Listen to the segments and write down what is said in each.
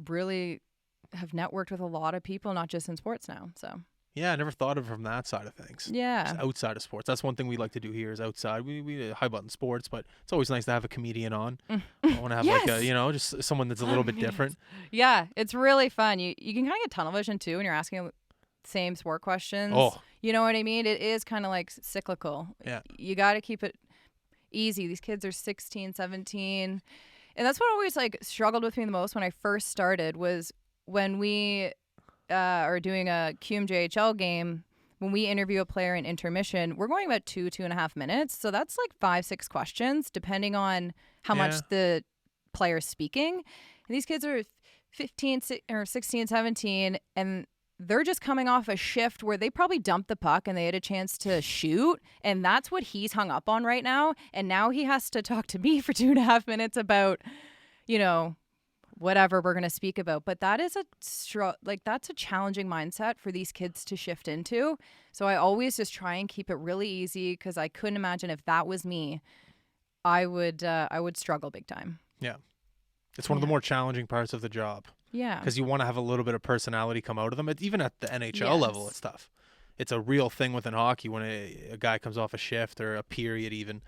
really have networked with a lot of people, not just in sports now. So Yeah, I never thought of it from that side of things. yeah, Just outside of sports. That's one thing we like to do here is outside. We high button sports, but it's always nice to have a comedian on. I want to have like a, just someone that's a little bit different. Yeah, it's really fun. You can kind of get tunnel vision too when you're asking same sport questions. Oh. You know what I mean? It is kind of like cyclical. Yeah. You got to keep it easy. These kids are 16, 17. And that's what always like struggled with me the most when I first started was when we are doing a QMJHL game, when we interview a player in intermission, we're going about 2.5 minutes. So that's like 5-6 questions, depending on how much the player's speaking. And these kids are 15 or 16, 17, and they're just coming off a shift where they probably dumped the puck and they had a chance to shoot. And that's what he's hung up on right now. And now he has to talk to me for 2.5 minutes about, whatever we're going to speak about. But that is that's a challenging mindset for these kids to shift into. So I always just try and keep it really easy because I couldn't imagine if that was me, I would struggle big time. Yeah. It's one of the more challenging parts of the job. Yeah. Because you want to have a little bit of personality come out of them. Even at the NHL level, it's tough. It's a real thing within hockey when a guy comes off a shift or a period even.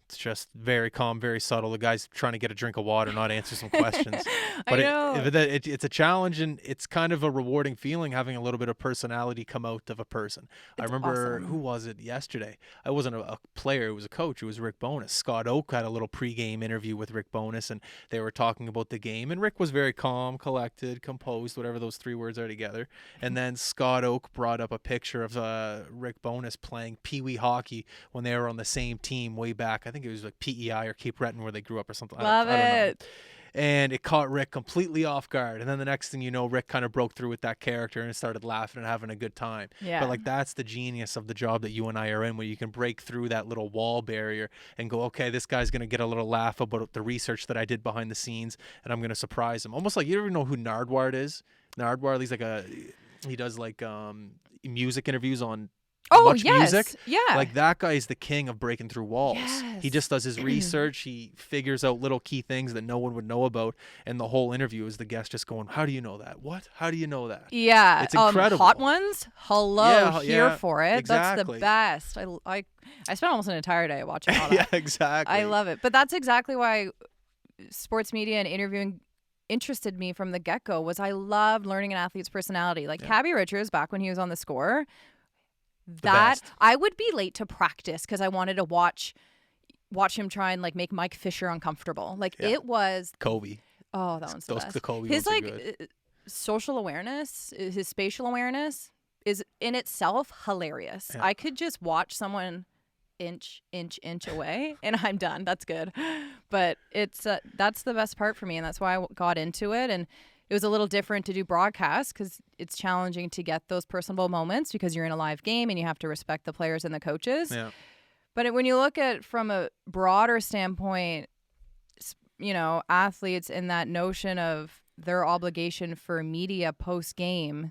It's just very calm, very subtle. The guy's trying to get a drink of water, not answer some questions. But it's a challenge, and it's kind of a rewarding feeling having a little bit of personality come out of a person. I remember, who was it yesterday? I wasn't a player. It was a coach. It was Rick Bowness. Scott Oak had a little pregame interview with Rick Bowness, and they were talking about the game. And Rick was very calm, collected, composed, whatever those three words are together. And then Scott Oak brought up a picture of Rick Bowness playing Pee-wee hockey when they were on the same team way back. I think it was like PEI or Cape Breton where they grew up or something. Love it. I don't know. And it caught Rick completely off guard. And then the next thing you know, Rick kind of broke through with that character and started laughing and having a good time. Yeah. But like that's the genius of the job that you and I are in, where you can break through that little wall barrier and go, okay, this guy's going to get a little laugh about the research that I did behind the scenes, and I'm going to surprise him. Almost like, you ever know who Nardward is? Nardward, he does like music interviews on music. Yeah. Like that guy is the king of breaking through walls. Yes. He just does his research. He figures out little key things that no one would know about. And the whole interview is the guest just going, how do you know that? What? How do you know that? Yeah. It's incredible. Hot Ones? Hello. Here for it. Exactly. That's the best. I spent almost an entire day watching all that. Yeah, exactly. I love it. But that's exactly why sports media and interviewing interested me from the get-go was I loved learning an athlete's personality. Like Cabby Richards, back when he was on the Score, I would be late to practice because I wanted to watch him try and like make Mike Fisher uncomfortable. Like it was Kobe. Oh, that one's the best. The Kobe his ones are good. Social awareness, his spatial awareness is in itself hilarious. Yeah. I could just watch someone inch away and I'm done. That's good. But it's that's the best part for me, and that's why I got into it. And it was a little different to do broadcast because it's challenging to get those personable moments because you're in a live game and you have to respect the players and the coaches. Yeah. But when you look at it from a broader standpoint, athletes in that notion of their obligation for media post-game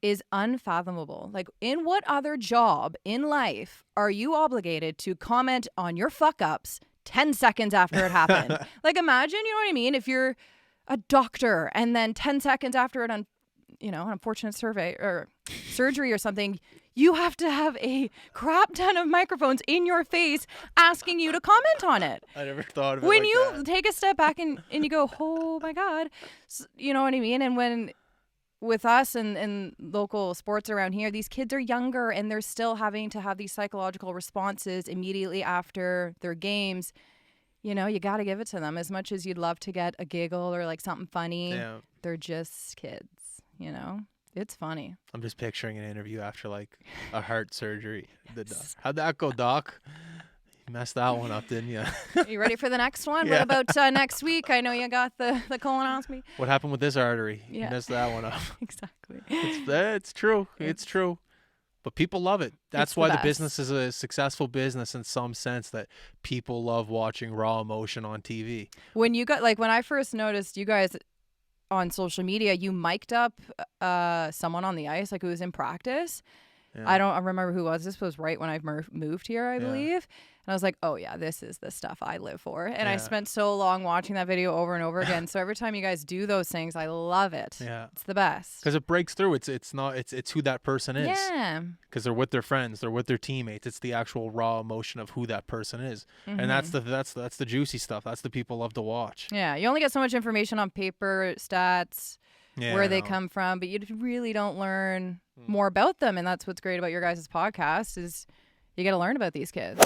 is unfathomable. Like, in what other job in life are you obligated to comment on your fuck-ups 10 seconds after it happened? Like, imagine, you know what I mean? If you're a doctor and then 10 seconds after an unfortunate surgery or something, you have to have a crap ton of microphones in your face asking you to comment on it. I never thought of it when like you that. take a step back and you go, oh my God, you know what I mean? And when with us and local sports around here, these kids are younger and they're still having to have these psychological responses immediately after their games. You got to give it to them. As much as you'd love to get a giggle or like something funny, they're just kids, It's funny. I'm just picturing an interview after like a heart surgery. How'd that go, Doc? You messed that one up, didn't you? You ready for the next one? Yeah. What about next week? I know you got the colonoscopy. What happened with this artery? You messed that one up. Exactly. It's true. It's true. But people love it. That's why the business is a successful business in some sense, that people love watching raw emotion on TV. When I first noticed you guys on social media, you mic'd up someone on the ice, like who was in practice. Yeah. I don't remember who it was. This was right when I moved here, I believe. And I was like, oh yeah, this is the stuff I live for. And I Yeah. spent so long watching that video over and over again. So every time you guys do those things, I love it. Yeah. It's the best. Because it breaks through. It's who that person is. Yeah. Because they're with their friends, they're with their teammates. It's the actual raw emotion of who that person is, and that's the juicy stuff. That's the people love to watch. Yeah, you only get so much information on paper, stats, where they come from, but you really don't learn more about them. And that's what's great about your guys' podcast is you get to learn about these kids.